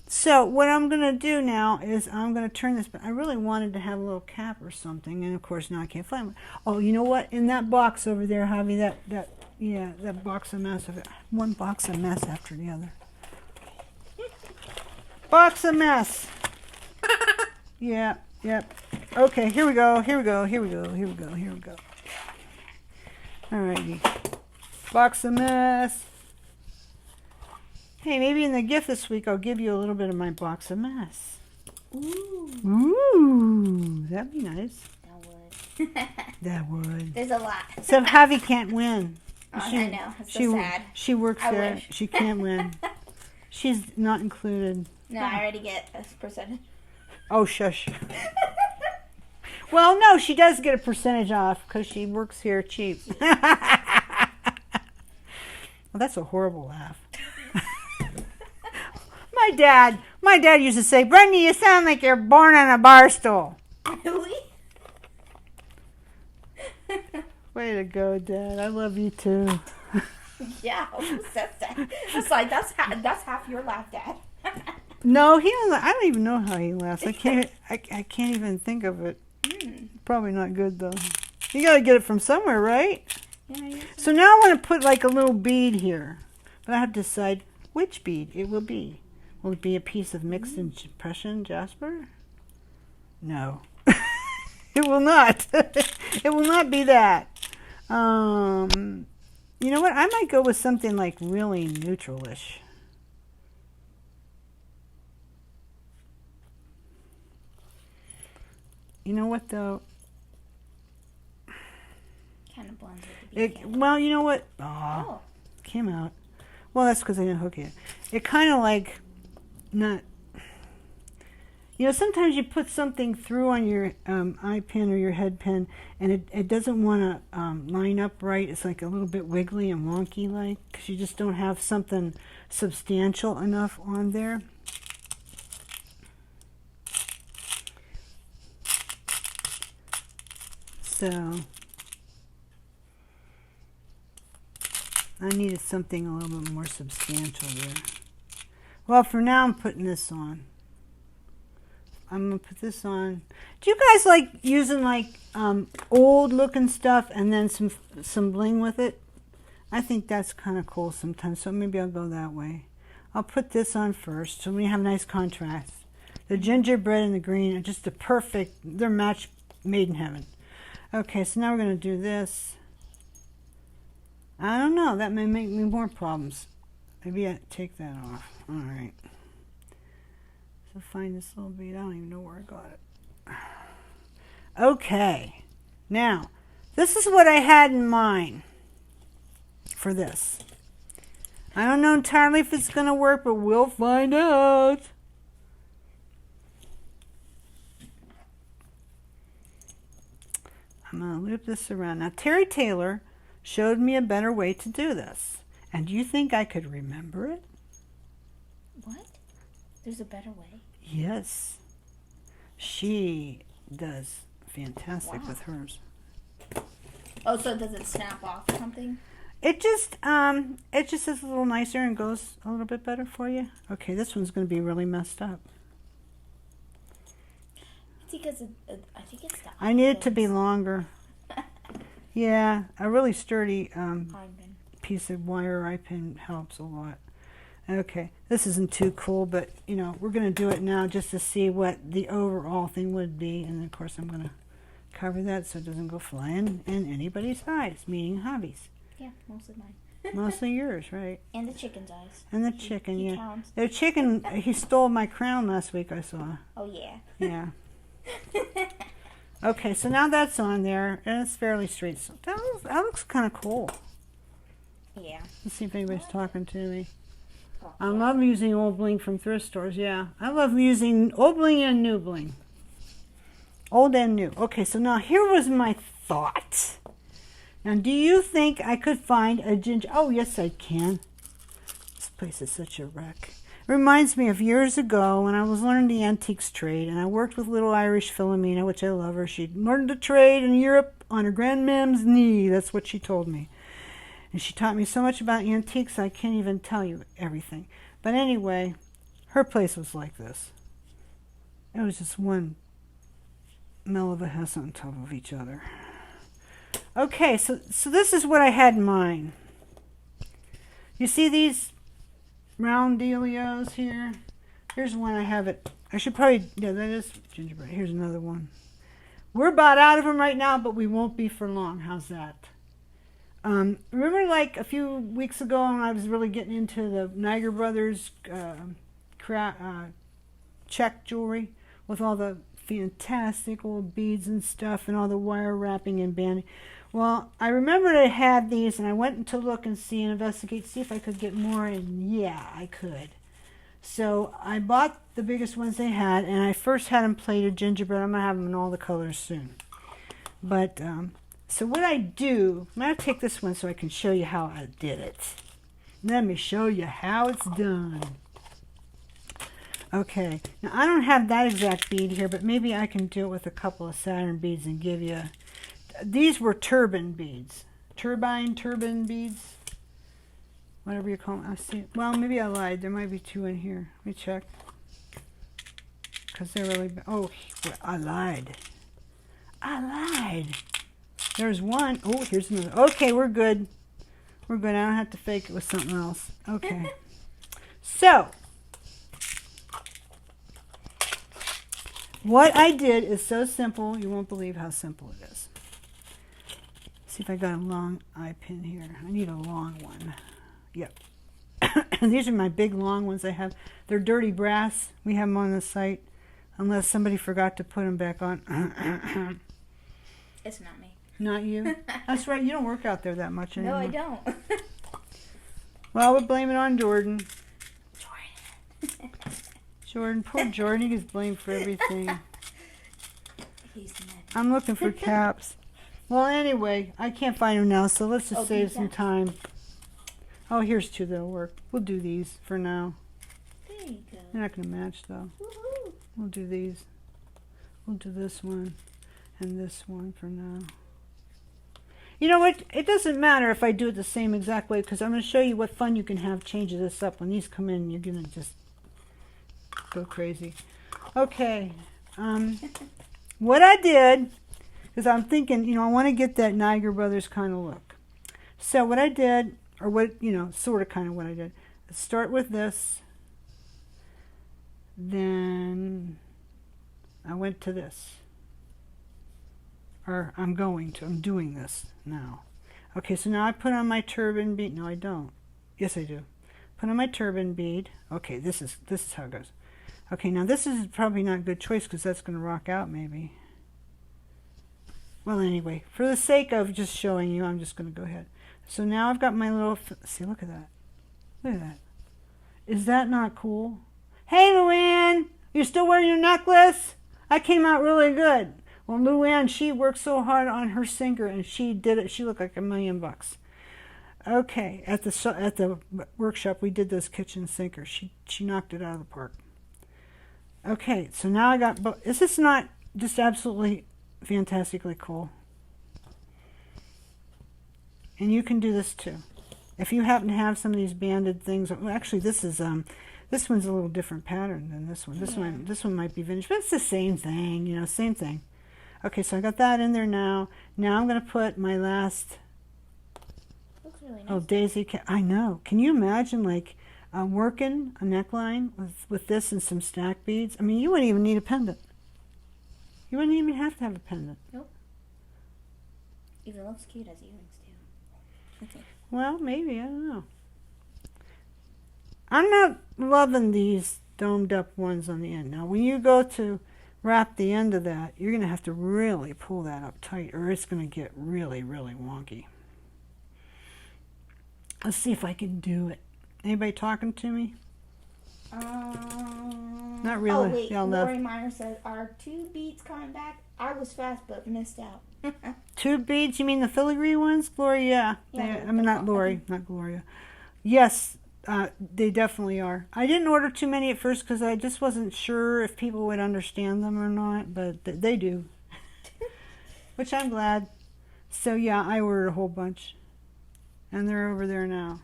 so what I'm going to do now is I'm going to turn this, but I really wanted to have a little cap or something, and of course now I can't find one. Oh, you know what? In that box over there, Javi, that box of mess of it. One box of mess after the other. Box of mess. Yeah, yep. Okay, here we go, here we go, here we go, here we go, here we go. Alrighty. Box of mess. Hey, maybe in the gift this week I'll give you a little bit of my box of mess. Ooh. Ooh, that'd be nice. That would. That would. There's a lot. So Javi can't win. I know. It's so sad. She works I there. wish. She can't win. She's not included. No, I already get a percentage. Oh, shush. Well, no, she does get a percentage off because she works here cheap. Well, that's a horrible laugh. My dad used to say, Brenda, you sound like you're born on a bar stool. Really? Way to go, Dad. I love you too. Yeah, who says that? It's like, that's half your laugh, Dad. No, he don't. I don't even know how he laughs. I can't even think of it. Probably not good though. You gotta get it from somewhere, right? Yeah. So now I want to put like a little bead here, but I have to decide which bead it will be. Will it be a piece of mixed impression jasper? No, it will not. It will not be that. You know what? I might go with something like really neutralish. You know what though? Kind of blends with the bead. Well, you know what? Oh, came out. Well, that's because I didn't hook it. It kind of like not. You know, sometimes you put something through on your eye pin or your head pin, and it doesn't want to line up right. It's like a little bit wiggly and wonky, like, because you just don't have something substantial enough on there. So I needed something a little bit more substantial there. Well, for now I'm putting this on. I'm going to put this on. Do you guys like using like old looking stuff and then some bling with it? I think that's kind of cool sometimes, so maybe I'll go that way. I'll put this on first so we have nice contrast. The gingerbread and the green are just the perfect, they're match made in heaven. Okay, so now we're going to do this. I don't know, that may make me more problems. Maybe I take that off. All right. So find this little bead. I don't even know where I got it. Okay. Now, this is what I had in mind for this. I don't know entirely if it's going to work, but we'll find out. I'm going to loop this around. Now, Terry Taylor showed me a better way to do this. And do you think I could remember it? What? There's a better way? Yes. She does fantastic with hers. Oh, so does it snap off or something? It just is a little nicer and goes a little bit better for you. Okay, this one's going to be really messed up. Because I think it's the I need it to be longer. Yeah, a really sturdy piece of wire eye pin helps a lot. Okay, this isn't too cool, but you know, we're going to do it now just to see what the overall thing would be. And of course, I'm going to cover that so it doesn't go flying in anybody's eyes, meaning hobbies. Yeah, mostly mine. Mostly yours, right? And the chicken's eyes. And the chicken, he yeah. counts. The chicken, he stole my crown last week, I saw. Oh, yeah. Yeah. Okay, so now that's on there, and it's fairly straight. So that looks kind of cool. Yeah. Let's see if anybody's talking to me. I love using old bling from thrift stores, yeah. I love using old bling and new bling. Old and new. Okay, so now here was my thought. Now, do you think I could find a ginger... Oh, yes, I can. This place is such a wreck. It reminds me of years ago when I was learning the antiques trade, and I worked with little Irish Philomena, which I love her. She'd learned to trade in Europe on her grandmam's knee. That's what she told me. And she taught me so much about antiques, I can't even tell you everything. But anyway, her place was like this. It was just one mell of a hess on top of each other. Okay, so this is what I had in mind. You see these round dealios here? Here's one I have it. I should probably, yeah, that is gingerbread. Here's another one. We're about out of them right now, but we won't be for long. How's that? Remember like a few weeks ago when I was really getting into the Niagara Brothers check jewelry with all the fantastic old beads and stuff and all the wire wrapping and banding. Well, I remembered I had these and I went to look and see and investigate, see if I could get more, and yeah, I could. So I bought the biggest ones they had, and I first had them plated gingerbread. I'm going to have them in all the colors soon. But, so what I do, I'm going to take this one so I can show you how I did it. Let me show you how it's done. Okay, now I don't have that exact bead here, but maybe I can do it with a couple of Saturn beads and give you... These were turbine beads. Turbine beads. Whatever you call them. I see. Well, maybe I lied. There might be two in here. Let me check. Because they're really... Oh, I lied. There's one. Oh, here's another. Okay, we're good. We're good. I don't have to fake it with something else. Okay. So... what I did is so simple, you won't believe how simple it is. See if I got a long eye pin here. I need a long one. Yep. These are my big long ones I have. They're dirty brass. We have them on the site. Unless somebody forgot to put them back on. It's not me. Not you? That's right. You don't work out there that much anymore. No, I don't. Well, we'll blame it on Jordan. Jordan, poor Jordan, he gets blamed for everything. He's mad. I'm looking for caps. Well, anyway, I can't find them now, so let's just save some time. Oh, here's two that'll work. We'll do these for now. There you go. They're not going to match, though. Woohoo. We'll do these. We'll do this one and this one for now. You know what? It doesn't matter if I do it the same exact way, because I'm going to show you what fun you can have changing this up. When these come in, you're going to just... go crazy. Okay. What I did, because I'm thinking, you know, I want to get that Niagara Brothers kind of look. So what I did, or what, you know, sort of kind of what I did, start with this. Then I went to this. Or I'm doing this now. Okay, so now I put on my turban bead. No, I don't. Yes, I do. Put on my turban bead. Okay, this is how it goes. Okay, now this is probably not a good choice because that's going to rock out maybe. Well, anyway, for the sake of just showing you, I'm just going to go ahead. So now I've got my little... See, look at that. Look at that. Is that not cool? Hey, Luann! You still wearing your necklace? I came out really good. Well, Luann, she worked so hard on her sinker and she did it. She looked like $1 million. Okay, at the workshop, we did those kitchen sinkers. She knocked it out of the park. Okay, so now I got... Is this not just absolutely fantastically cool? And you can do this too. If you happen to have some of these banded things... Well, actually, this is this one's a little different pattern than this one. This one might be vintage, but it's the same thing, you know, same thing. Okay, so I got that in there now. Now I'm going to put my last... Looks really nice. Oh, daisy... I know. Can you imagine, like... working a neckline with this and some stack beads. I mean, you wouldn't even need a pendant. You wouldn't even have to have a pendant. Nope. Even looks cute as earrings too. Well, maybe. I don't know. I'm not loving these domed up ones on the end. Now, when you go to wrap the end of that, you're going to have to really pull that up tight or it's going to get really, really wonky. Let's see if I can do it. Anybody talking to me? Not really. Oh wait, Y'all Lori love. Meyer says, "Are 2 beads coming back?" I was fast but missed out. 2 beads? You mean the filigree ones, Gloria? Yeah, I mean, not Lori, not Gloria. Yes, they definitely are. I didn't order too many at first because I just wasn't sure if people would understand them or not, but they do, which I'm glad. So yeah, I ordered a whole bunch, and they're over there now.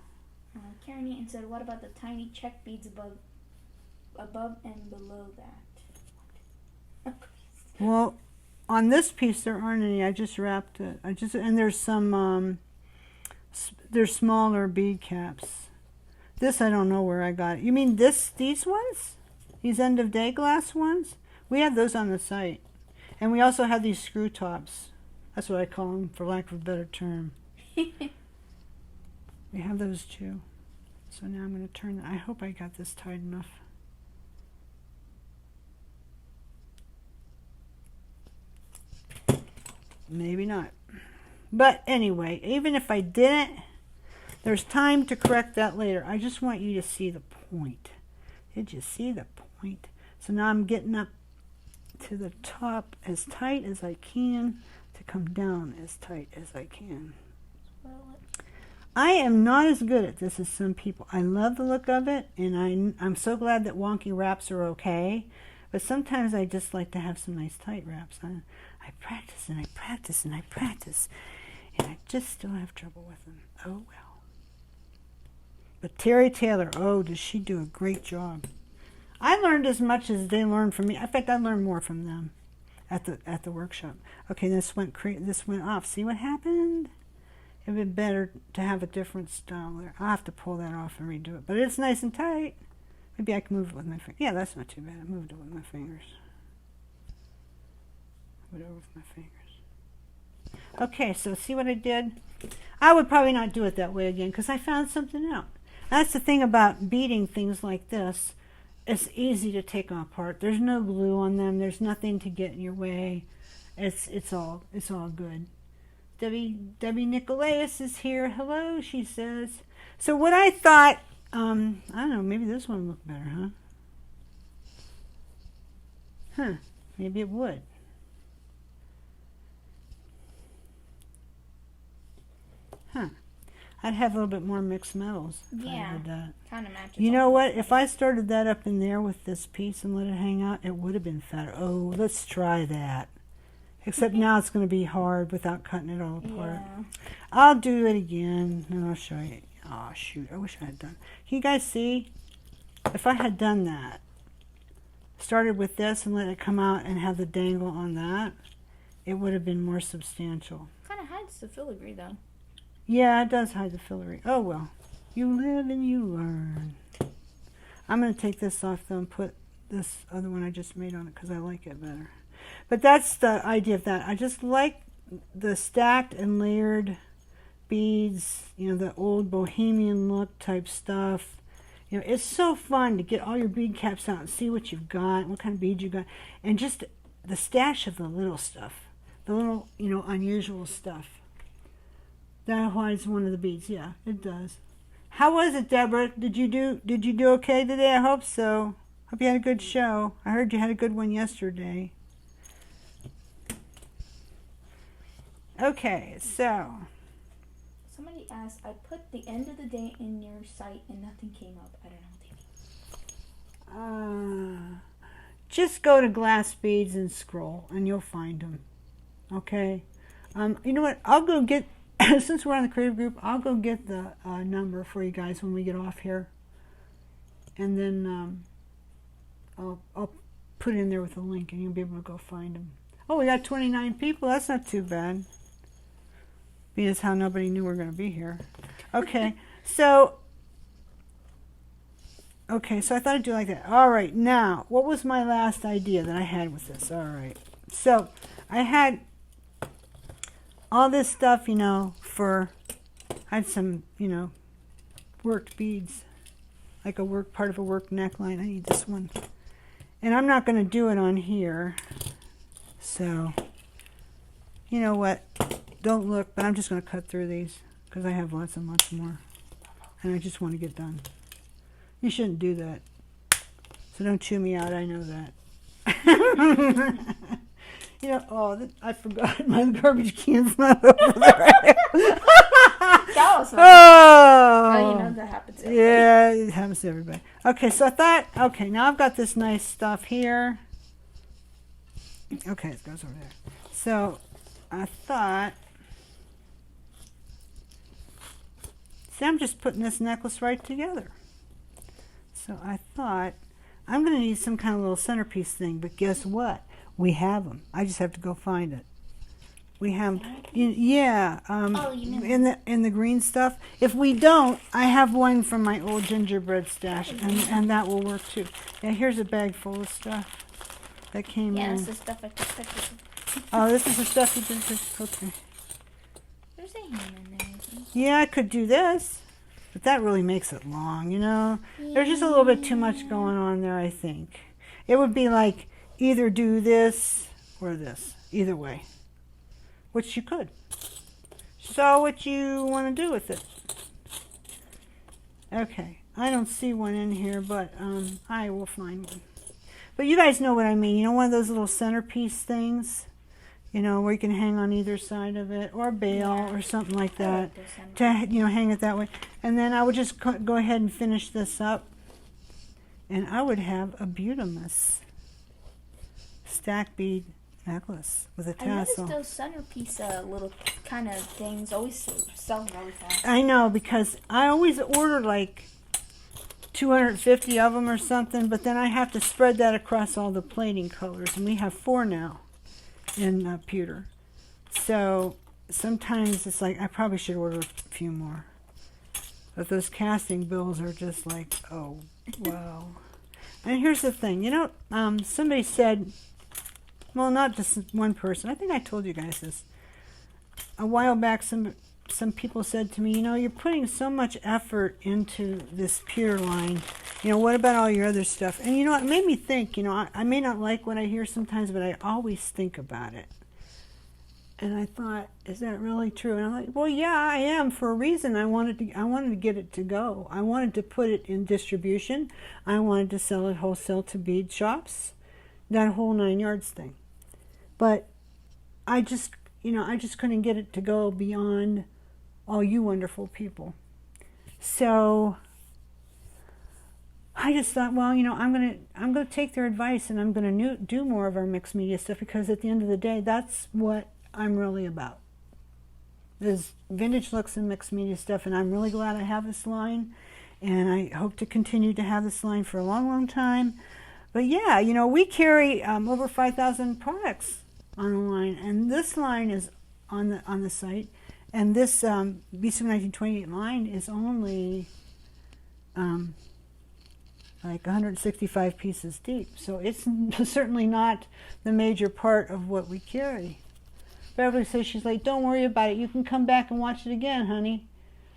Karen Eaton said, "What about the tiny check beads above and below that?" Well, on this piece there aren't any. I just wrapped it. And there's some there's smaller bead caps. This I don't know where I got it. You mean these ones? These end of day glass ones? We have those on the site, and we also have these screw tops. That's what I call them, for lack of a better term. We have those too. So now I'm going to turn. I hope I got this tight enough. maybe not. But anyway, even if I didn't, there's time to correct that later. I just want you to see the point. Did you see the point? So now I'm getting up to the top as tight as I can to come down as tight as I can. I am not as good at this as some people. I love the look of it, and I'm so glad that wonky wraps are okay. But sometimes I just like to have some nice tight wraps. I practice and I practice and I practice, and I just still have trouble with them. Oh well. But Terry Taylor, oh, does she do a great job. I learned as much as they learned from me. In fact, I learned more from them at the workshop. Okay, this went off. See what happened? It would be better to have a different style there. I'll have to pull that off and redo it. But it's nice and tight. Maybe I can move it with my fingers. Yeah, that's not too bad. I moved it with my fingers. Move it over with my fingers. Okay, so see what I did? I would probably not do it that way again because I found something out. That's the thing about beading things like this. It's easy to take them apart. There's no glue on them. There's nothing to get in your way. It's all good. Debbie Nicolaus is here. Hello, she says. So what I thought, I don't know, maybe this one looked better, huh? Huh, maybe it would. Huh. I'd have a little bit more mixed metals if I did that. Kind of matches. You know what? If I started that up in there with this piece and let it hang out, it would have been fatter. Oh, let's try that. Except now it's going to be hard without cutting it all apart. Yeah. I'll do it again and I'll show you. Oh, shoot. I wish I had done. Can you guys see? If I had done that, started with this and let it come out and have the dangle on that, it would have been more substantial. Kind of hides the filigree, though. Yeah, it does hide the filigree. Oh, well. You live and you learn. I'm going to take this off, though, and put this other one I just made on it because I like it better. But that's the idea of that. I just like the stacked and layered beads, you know, the old bohemian look type stuff. You know, it's so fun to get all your bead caps out and see what you've got, what kind of beads you got, and just the stash of the little stuff, the little, you know, unusual stuff. That hides one of the beads. Yeah, it does. How was it, Deborah? Did you do okay today? I hope so. Hope you had a good show. I heard you had a good one yesterday. Okay, so. Somebody asked, I put the end of the day in your site and nothing came up. I don't know what they mean. Just go to Glass Beads and scroll and you'll find them. Okay. You know what? I'll go get, since we're on the creative group, I'll go get the number for you guys when we get off here. And then I'll put it in there with a link and you'll be able to go find them. Oh, we got 29 people. That's not too bad. Because how nobody knew we were going to be here. Okay, so I thought I'd do like that. All right, now, what was my last idea that I had with this? All right, so I had all this stuff, you know, I had some, you know, worked beads, like part of a work neckline. I need this one. And I'm not going to do it on here. So, you know what? Don't look, but I'm just going to cut through these because I have lots and lots more. And I just want to get done. You shouldn't do that. So don't chew me out, I know that. You know, I forgot my garbage can's not over there. That was fun. Oh, you know that happens to everybody. Yeah, it happens to everybody. Okay, so I thought, okay, now I've got this nice stuff here. Okay, it goes over there. So I thought, see, I'm just putting this necklace right together. So I thought, I'm going to need some kind of little centerpiece thing, but guess what? We have them. I just have to go find it. We have, yeah, in the green stuff. If we don't, I have one from my old gingerbread stash, and that will work too. Yeah, here's a bag full of stuff that came in. Yeah, that's the stuff I took. Oh, this is the stuff you did. Okay. There's a hand in there. Yeah, I could do this, but that really makes it long, you know? There's just a little bit too much going on there, I think. It would be like either do this or this, either way. which you could. So what you want to do with it? Okay, I don't see one in here, but I will find one. But you guys know what I mean. You know, one of those little centerpiece things, you know, where you can hang on either side of it, or bail or something like that, to, you know, hang it that way. And then I would just go ahead and finish this up, and I would have a beautimous stack bead necklace with a tassel. I noticed those centerpiece little kind of things always sell really fast. I know, because I always order like 250 of them or something, but then I have to spread that across all the plating colors, and we have 4 now in pewter. So sometimes it's like I probably should order a few more. But those casting bills are just like, oh, wow. And here's the thing, you know, somebody said, well, not just one person, I think I told you guys this. A while back, some people said to me, you know, you're putting so much effort into this pewter line. You know, what about all your other stuff? And, you know, it made me think, you know, I may not like what I hear sometimes, but I always think about it. And I thought, is that really true? And I'm like, well, yeah, I am, for a reason. I wanted to get it to go. I wanted to put it in distribution. I wanted to sell it wholesale to bead shops, that whole 9 yards thing. But I just, you know, I just couldn't get it to go beyond all you wonderful people. So I just thought, well, you know, I'm gonna take their advice, and I'm gonna do more of our mixed media stuff, because at the end of the day, that's what I'm really about. There's vintage looks and mixed media stuff, and I'm really glad I have this line, and I hope to continue to have this line for a long, long time. But yeah, you know, we carry over 5,000 products on the line, and this line is on the site, and this Bead 1928 line is only like 165 pieces deep, so it's certainly not the major part of what we carry. Beverly says, she's like, don't worry about it. You can come back and watch it again, honey.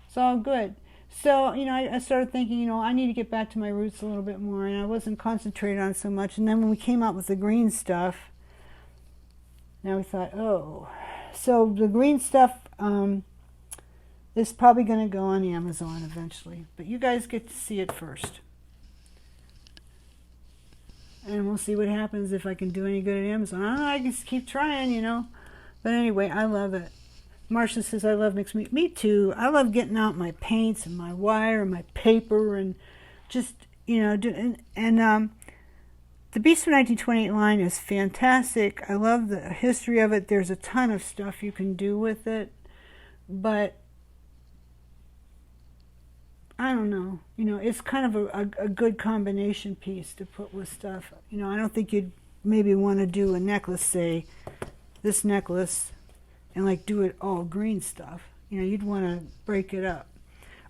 It's all good. So, you know, I started thinking, you know, I need to get back to my roots a little bit more, and I wasn't concentrated on so much. And then when we came out with the green stuff, now we thought, oh. So the green stuff is probably going to go on Amazon eventually. But you guys get to see it first. And we'll see what happens if I can do any good at Amazon. I don't know, I can just keep trying, you know. But anyway, I love it. Marcia says, I love mixed media. Me too. I love getting out my paints and my wire and my paper and just, you know, the Bead 1928 line is fantastic. I love the history of it. There's a ton of stuff you can do with it. But I don't know. You know, it's kind of a good combination piece to put with stuff. You know, I don't think you'd maybe want to do a necklace, say, this necklace, and like do it all green stuff. You know, you'd want to break it up.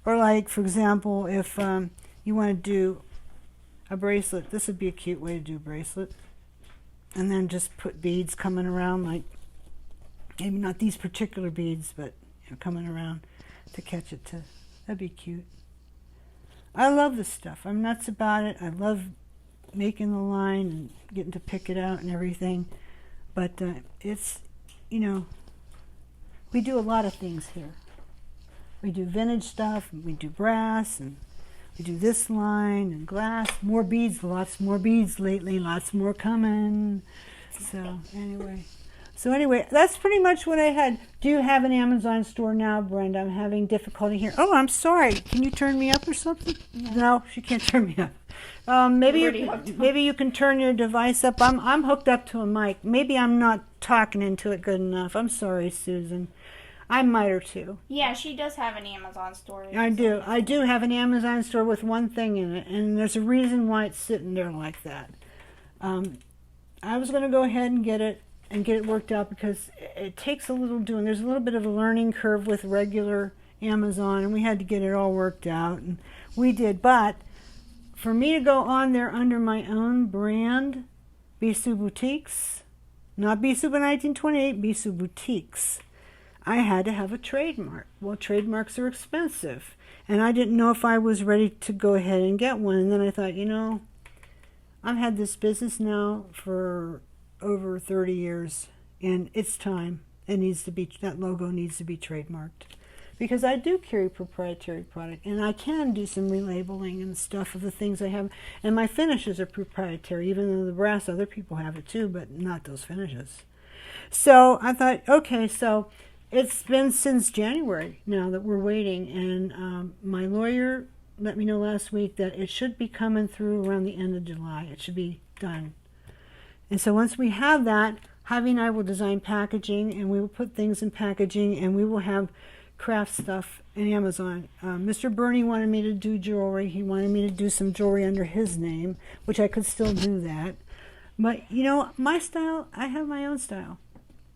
Or like, for example, if you want to do a bracelet, this would be a cute way to do a bracelet. And then just put beads coming around, like, maybe not these particular beads, but you know, coming around to catch it to, that'd be cute. I love this stuff. I'm nuts about it. I love making the line and getting to pick it out and everything. But it's, you know, we do a lot of things here. We do vintage stuff, and we do brass, and we do this line and glass. More beads, lots more beads lately, lots more coming. So anyway, that's pretty much what I had. Do you have an Amazon store now, Brenda? I'm having difficulty here. Oh, I'm sorry. Can you turn me up or something? No, she can't turn me up. Maybe you can turn your device up. I'm hooked up to a mic. Maybe I'm not talking into it good enough. I'm sorry, Susan. I might or two. Yeah, she does have an Amazon store. I do. I do have an Amazon store with one thing in it, and there's a reason why it's sitting there like that. I was going to go ahead and get it worked out, because it takes a little doing. There's a little bit of a learning curve with regular Amazon, and we had to get it all worked out, and we did. But for me to go on there under my own brand, Bisou Boutiques, not Bisou 1928, Bisou Boutiques, I had to have a trademark. Well, trademarks are expensive, and I didn't know if I was ready to go ahead and get one. And then I thought, you know, I've had this business now for over 30 years, and it's time. that logo needs to be trademarked. Because I do carry proprietary product, and I can do some relabeling and stuff of the things I have. And my finishes are proprietary, even though the brass, other people have it too, but not those finishes. So I thought, okay, so it's been since January now that we're waiting, and my lawyer let me know last week that it should be coming through around the end of July. It should be done. And so once we have that, Javi and I will design packaging, and we will put things in packaging, and we will have craft stuff in Amazon. Mr. Bernie wanted me to do jewelry. He wanted me to do some jewelry under his name, which I could still do that. But, you know, my style, I have my own style.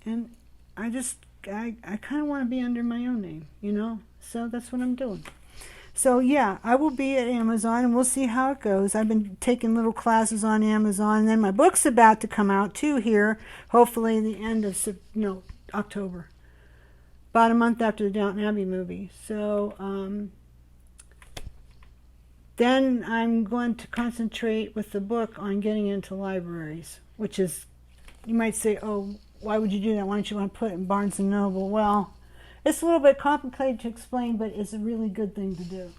And I kind of want to be under my own name, you know? So that's what I'm doing. So, yeah, I will be at Amazon, and we'll see how it goes. I've been taking little classes on Amazon, and then my book's about to come out, too, here, hopefully in the end of October. About a month after the Downton Abbey movie. So then I'm going to concentrate with the book on getting into libraries, which is, you might say, oh, why would you do that? Why don't you want to put it in Barnes & Noble? Well, it's a little bit complicated to explain, but it's a really good thing to do.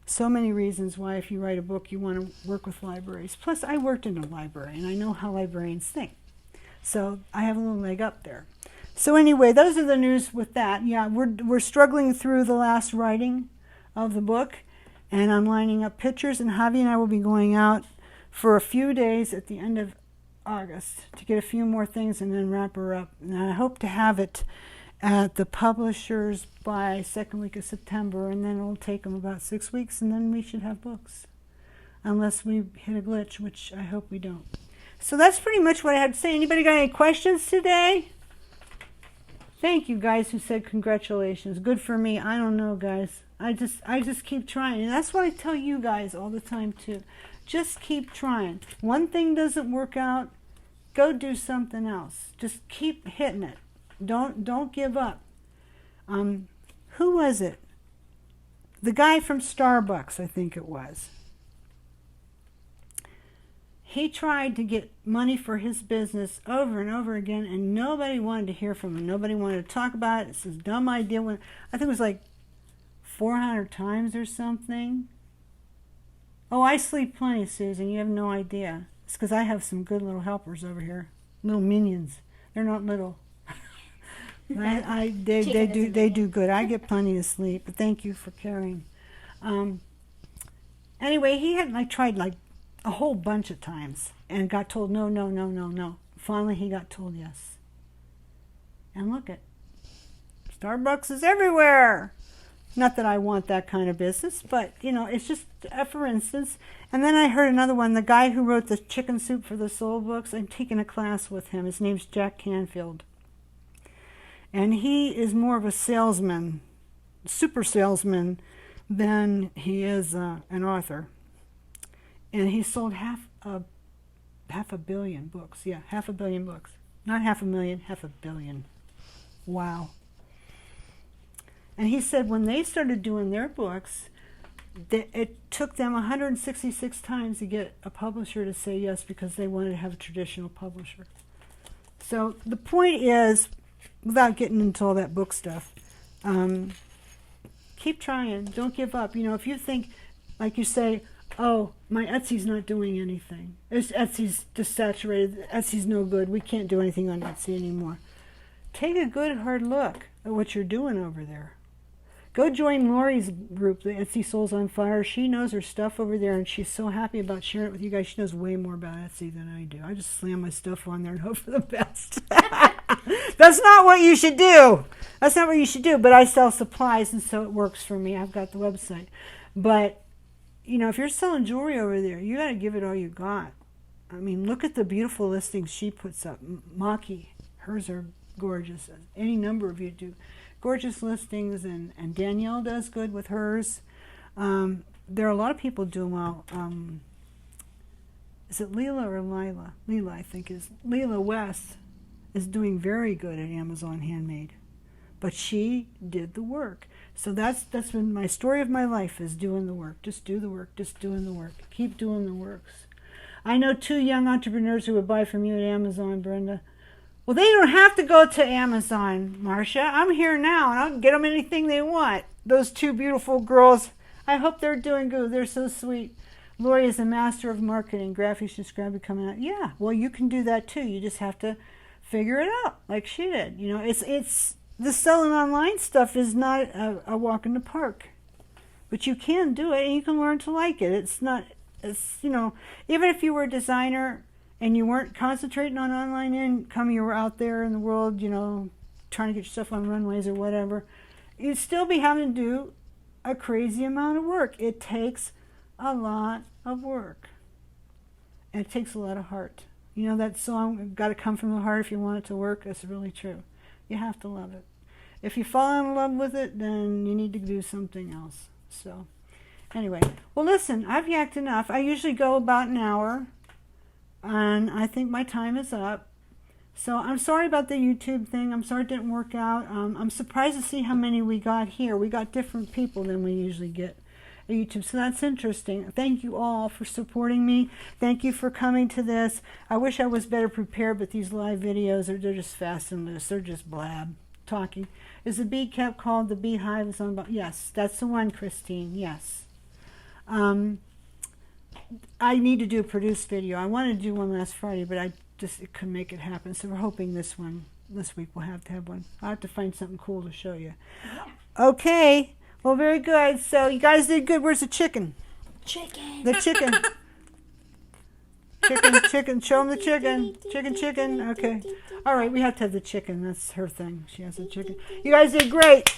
So many reasons why if you write a book you want to work with libraries. Plus I worked in a library and I know how librarians think. So I have a little leg up there. So anyway, those are the news with that. Yeah, we're struggling through the last writing of the book, and I'm lining up pictures, and Javi and I will be going out for a few days at the end of August to get a few more things and then wrap her up. And I hope to have it at the publishers by second week of September, and then it'll take them about 6 weeks, and then we should have books. Unless we hit a glitch, which I hope we don't. So that's pretty much what I had to say. Anybody got any questions today? Thank you guys who said congratulations. Good for me. I don't know, guys. I just keep trying. And that's what I tell you guys all the time too. Just keep trying. One thing doesn't work out, go do something else. Just keep hitting it. Don't give up. Who was it? The guy from Starbucks, I think it was. He tried to get money for his business over and over again, and nobody wanted to hear from him. Nobody wanted to talk about it. It's this dumb idea. I think it was like 400 times or something. Oh, I sleep plenty, Susan. You have no idea. It's because I have some good little helpers over here. Little minions. They're not little. They do good. I get plenty of sleep, but thank you for caring. Anyway, he had tried a whole bunch of times and got told no, no, no, no, no. Finally, he got told yes. And look at Starbucks is everywhere. Not that I want that kind of business, but, you know, it's just, for instance. And then I heard another one, the guy who wrote the Chicken Soup for the Soul books. I'm taking a class with him. His name's Jack Canfield. And he is more of a salesman, super salesman, than he is an author. And he sold half a billion books. Yeah, 500 million books. Not 500,000, 500 million. Wow. And he said when they started doing their books, it took them 166 times to get a publisher to say yes because they wanted to have a traditional publisher. So the point is, without getting into all that book stuff, keep trying. Don't give up. You know, if you think, like you say, oh, my Etsy's not doing anything. Etsy's just saturated. Etsy's no good. We can't do anything on Etsy anymore. Take a good hard look at what you're doing over there. Go join Lori's group, the Etsy Souls on Fire. She knows her stuff over there, and she's so happy about sharing it with you guys. She knows way more about Etsy than I do. I just slam my stuff on there and hope for the best. That's not what you should do. That's not what you should do. But I sell supplies, and so it works for me. I've got the website. But you know, if you're selling jewelry over there, you got to give it all you got. I mean, look at the beautiful listings she puts up. Maki, hers are gorgeous. Any number of you do gorgeous listings, and Danielle does good with hers. There are a lot of people doing well. Is it Leela or Lila? Leela, I think, is. Leela West is doing very good at Amazon Handmade. But she did the work. So that's been my story of my life, is doing the work. Just do the work, just doing the work. Keep doing the works. I know 2 young entrepreneurs who would buy from you at Amazon, Brenda. Well, they don't have to go to Amazon, Marcia. I'm here now, and I'll get them anything they want. Those two beautiful girls. I hope they're doing good. They're so sweet. Lori is a master of marketing. Graphics described coming out. Yeah, well, you can do that too. You just have to figure it out like she did. You know, it's the selling online stuff is not a walk in the park. But you can do it, and you can learn to like it. It's not, you know, even if you were a designer and you weren't concentrating on online income, you were out there in the world, you know, trying to get your stuff on runways or whatever, you'd still be having to do a crazy amount of work. It takes a lot of work. And it takes a lot of heart. You know that song, "Got to come from the heart if you want it to work"? That's really true. You have to love it. If you fall in love with it, then you need to do something else. So, anyway. Well, listen, I've yacked enough. I usually go about an hour. And I think my time is up. So I'm sorry about the YouTube thing. I'm sorry it didn't work out. I'm surprised to see how many we got here. We got different people than we usually get at YouTube. So that's interesting. Thank you all for supporting me. Thank you for coming to this. I wish I was better prepared, but these live videos, they're just fast and loose. They're just blab, talking. Is the bead kept called the Beehive? Is on? Yes, that's the one, Christine. Yes. I need to do a produced video. I wanted to do one last Friday, but I just couldn't make it happen. So we're hoping this week we'll have to have one. I'll have to find something cool to show you. Yeah. Okay. Well, very good. So you guys did good. Where's the chicken? Chicken. The chicken. Chicken. Show them the chicken. Chicken. Okay. All right. We have to have the chicken. That's her thing. She has the chicken. You guys did great.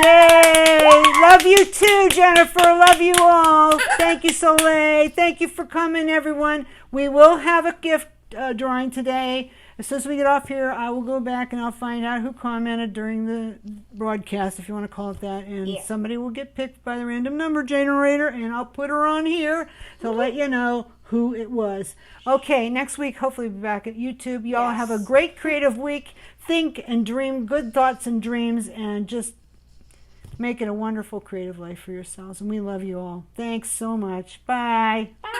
Yay! Love you too, Jennifer. Love you all. Thank you, Soleil. Thank you for coming, everyone. We will have a gift drawing today. As soon as we get off here, I will go back and I'll find out who commented during the broadcast, if you want to call it that. And somebody will get picked by the random number generator, and I'll put her on here to let you know who it was. Okay, next week, hopefully we'll be back at YouTube. You all have a great creative week. Think and dream good thoughts and dreams, and just make it a wonderful creative life for yourselves. And we love you all. Thanks so much. Bye. Bye.